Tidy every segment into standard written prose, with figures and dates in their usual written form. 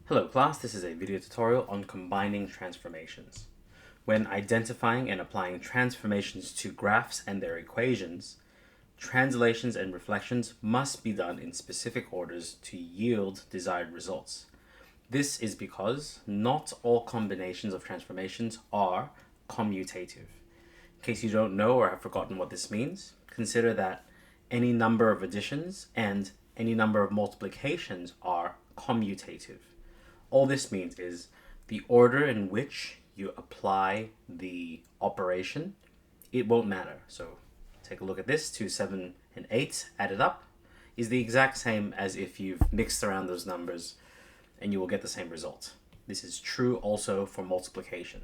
Hello class, this is a video tutorial on combining transformations. When identifying and applying transformations to graphs and their equations, translations and reflections must be done in specific orders to yield desired results. This is because not all combinations of transformations are commutative. In case you don't know or have forgotten what this means, consider that any number of additions and any number of multiplications are commutative. All this means is the order in which you apply the operation, it won't matter. So take a look at this, 2, 7, and 8 added up is the exact same as if you've mixed around those numbers and you will get the same result. This is true also for multiplication.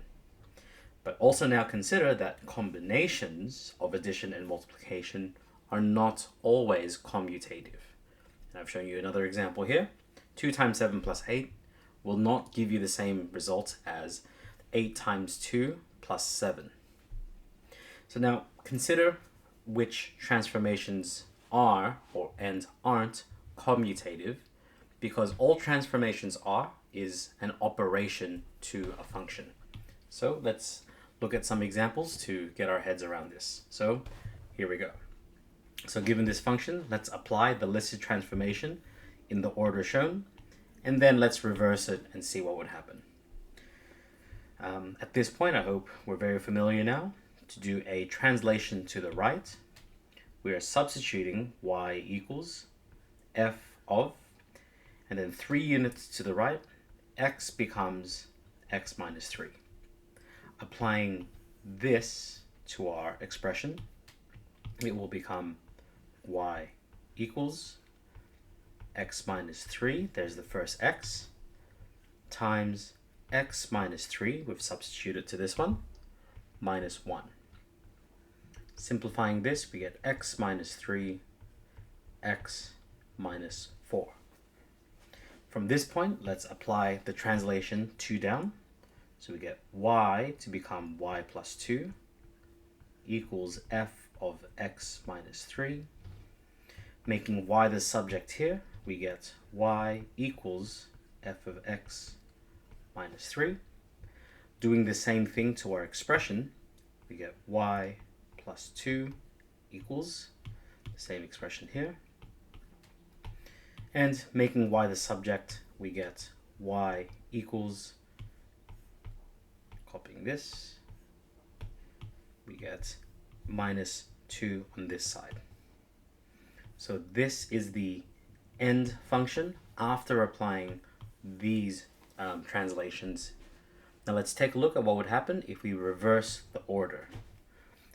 But also now consider that combinations of addition and multiplication are not always commutative. And I've shown you another example here. 2 times 7 plus 8 will not give you the same result as 8 times 2 plus 7. So now consider which transformations are and aren't commutative, because all transformations is an operation to a function. So let's look at some examples to get our heads around this. So here we go. So given this function, let's apply the listed transformation in the order shown, and then let's reverse it and see what would happen. At this point, I hope we're very familiar now. To do a translation to the right, we are substituting y equals f of, and then 3 units to the right, x becomes x minus 3. Applying this to our expression, it will become y equals x minus 3, there's the first x, times x minus 3, we've substituted to this one, minus 1. Simplifying this, we get x minus 3, x minus 4. From this point, let's apply the translation 2 down. So we get y to become y plus 2 equals f of x minus 3. Making y the subject here, we get y equals f of x minus 3. Doing the same thing to our expression, we get y plus 2 equals the same expression here. And making y the subject, we get y equals, copying this, we get minus 2 on this side. So this is the end function after applying these translations. Now let's take a look at what would happen if we reverse the order.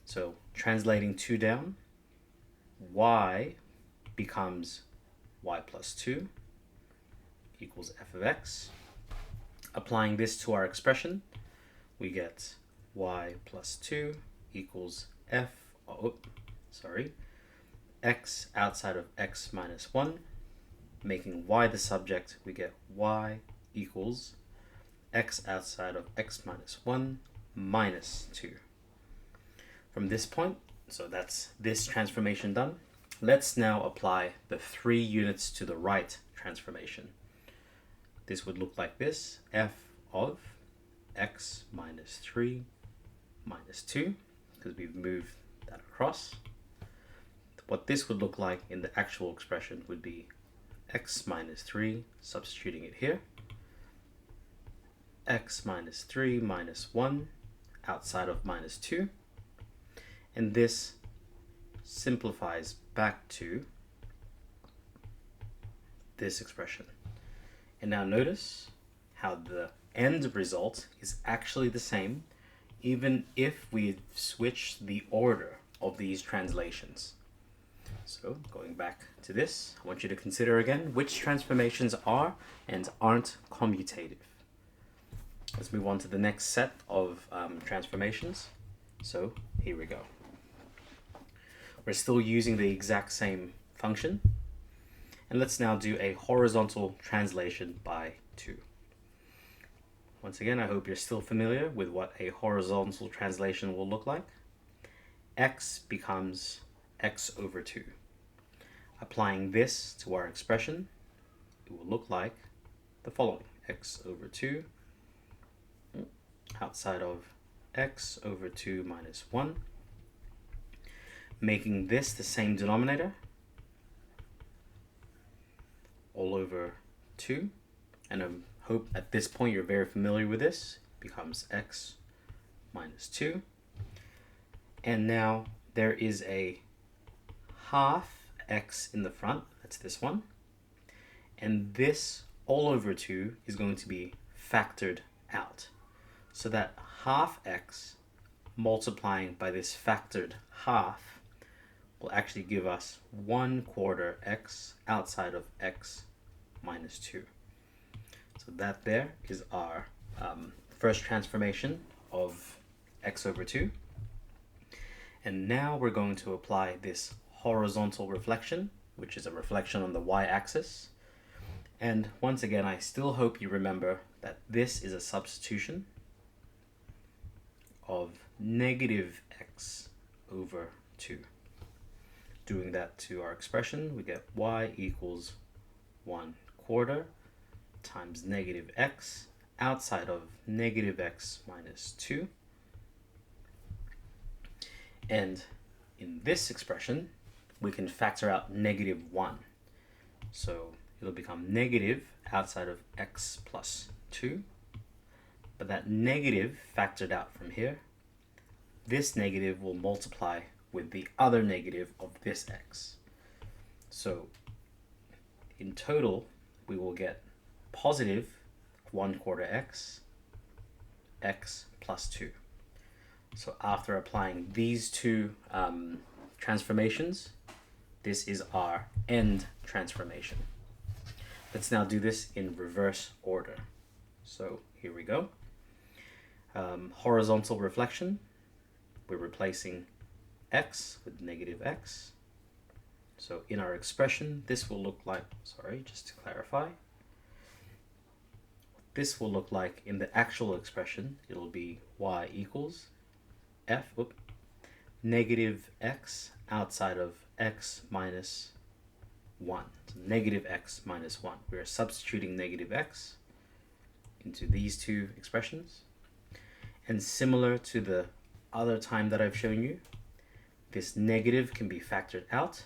So translating 2 down, y becomes y plus 2 equals f of x. Applying this to our expression, we get y plus 2 equals x outside of x minus 1. Making y the subject, we get y equals x outside of x minus 1 minus 2. From this point, so that's this transformation done, let's now apply the 3 units to the right transformation. This would look like this, f of x minus 3 minus 2, because we've moved that across. What this would look like in the actual expression would be x minus 3, substituting it here, x minus 3 minus 1 outside of minus 2, and this simplifies back to this expression. And now notice how the end result is actually the same, even if we switch the order of these translations. So going back to this, I want you to consider again which transformations are and aren't commutative. Let's move on to the next set of transformations. So here we go. We're still using the exact same function. And let's now do a horizontal translation by 2. Once again, I hope you're still familiar with what a horizontal translation will look like. X becomes x over 2. Applying this to our expression, it will look like the following. x over 2 outside of x over 2 minus 1, making this the same denominator, all over 2, and I hope at this point you're very familiar with this, becomes x minus 2. And now there is a half x in the front, that's this one, and this all over 2 is going to be factored out. So that half x multiplying by this factored half will actually give us 1/4 x outside of x minus 2. So that there is our first transformation of x over 2. And now we're going to apply this horizontal reflection, which is a reflection on the y-axis. And once again, I still hope you remember that this is a substitution of negative x over 2. Doing that to our expression, we get y equals 1/4 times negative x outside of negative x minus 2. And in this expression, we can factor out negative 1. So it'll become negative outside of x plus 2. But that negative factored out from here, this negative will multiply with the other negative of this x. So in total, we will get positive 1/4 x, x plus 2. So after applying these two transformations, this is our end transformation. Let's now do this in reverse order. So here we go. Horizontal reflection, we're replacing x with negative x. So in our expression, this will look like, just to clarify, this will look like in the actual expression, it'll be y equals negative x outside of x minus 1. So negative x minus 1. We are substituting negative x into these two expressions. And similar to the other time that I've shown you, this negative can be factored out,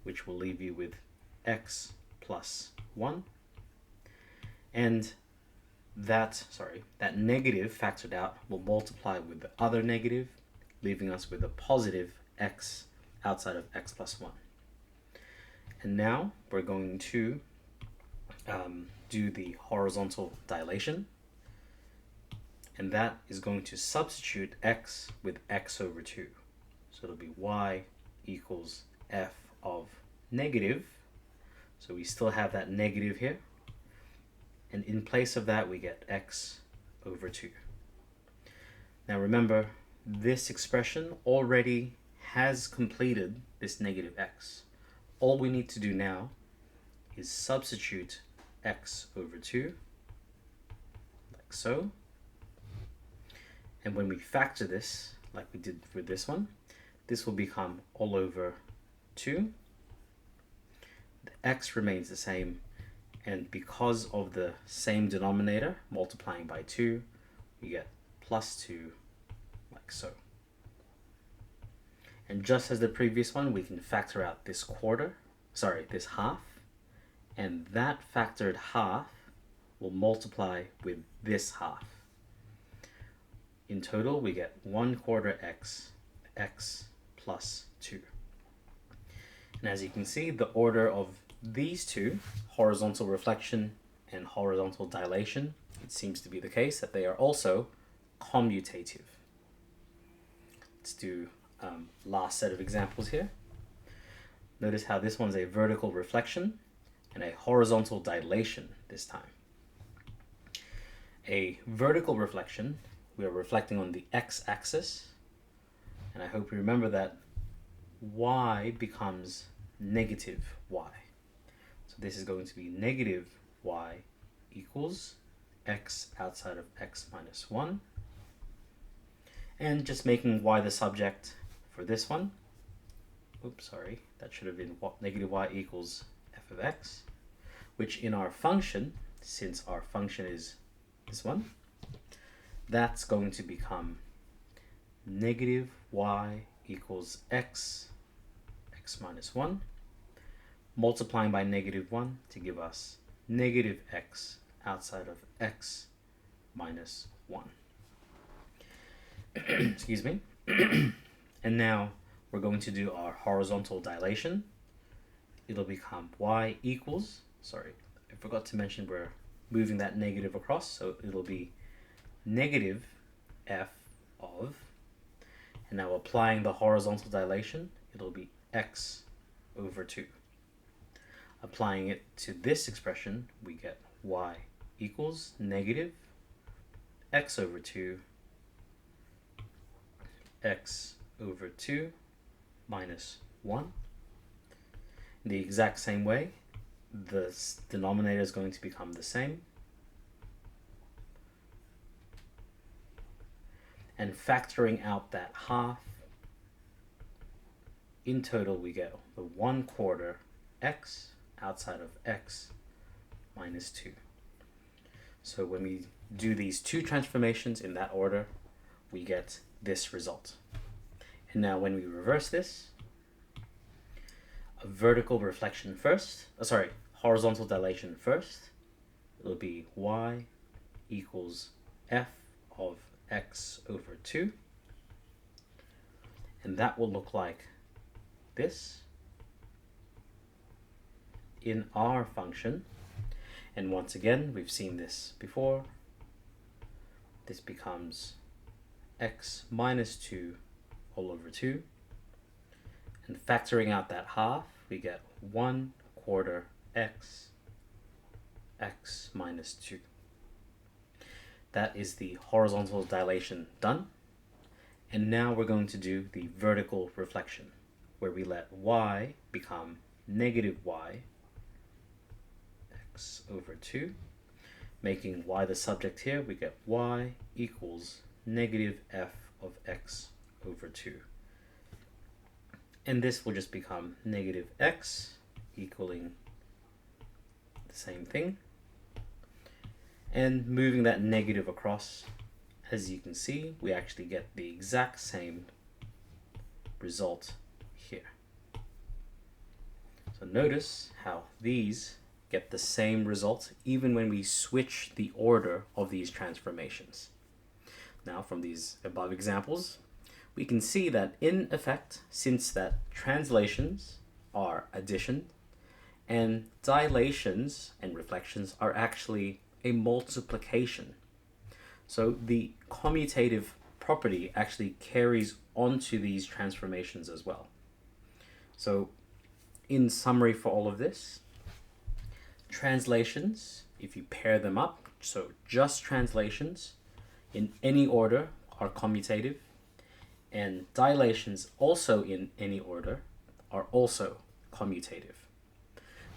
which will leave you with x plus 1. And that negative factored out will multiply with the other negative, leaving us with a positive x outside of x plus 1. And now we're going to do the horizontal dilation, and that is going to substitute x with x over 2. So it'll be y equals f of negative, so we still have that negative here, and in place of that we get x over 2. Now remember, this expression already has completed this negative x. All we need to do now is substitute x over 2, like so. And when we factor this, like we did for this one, this will become all over 2. The x remains the same, and because of the same denominator, multiplying by 2, we get plus 2, like so. And just as the previous one, we can factor out this this half, and that factored half will multiply with this half. In total, we get 1/4 x, x plus 2. And as you can see, the order of these two, horizontal reflection and horizontal dilation, it seems to be the case that they are also commutative. Let's do last set of examples here. Notice how this one's a vertical reflection and a horizontal dilation this time. A vertical reflection, we are reflecting on the x-axis, and I hope you remember that y becomes negative y. So this is going to be negative y equals x outside of x minus 1. And just making y the subject for this one, that should have been negative y equals f of x, which in our function since our function is this one, that's going to become negative y equals x minus 1, multiplying by negative 1 to give us negative x outside of x minus 1. Excuse me. And now we're going to do our horizontal dilation. It'll become y equals, sorry, I forgot to mention we're moving that negative across, so it'll be negative f of, and now applying the horizontal dilation, it'll be x over 2. Applying it to this expression, we get y equals negative x over 2 x over 2 minus 1. In the exact same way, the denominator is going to become the same. And factoring out that half, in total we get the 1/4 x outside of x minus 2. So when we do these two transformations in that order, we get this result. And now when we reverse this, a vertical reflection first, horizontal dilation first, it'll be y equals f of x over 2. And that will look like this in our function. And once again, we've seen this before. This becomes x minus 2 all over 2. And factoring out that half, we get 1/4 x minus 2. That is the horizontal dilation done. And now we're going to do the vertical reflection, where we let y become negative y x over 2. Making y the subject here, we get y equals negative f of x over 2. And this will just become negative x equaling the same thing. And moving that negative across, as you can see, we actually get the exact same result here. So notice how these get the same result even when we switch the order of these transformations. Now from these above examples, we can see that in effect, since that translations are addition and dilations and reflections are actually a multiplication. So the commutative property actually carries onto these transformations as well. So in summary for all of this, translations, if you pair them up, so just translations in any order are commutative, and dilations also in any order are also commutative.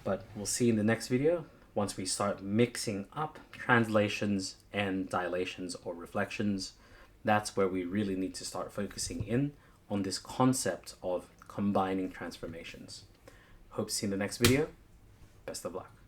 But we'll see in the next video, once we start mixing up translations and dilations or reflections, that's where we really need to start focusing in on this concept of combining transformations. Hope to see you in the next video. Best of luck.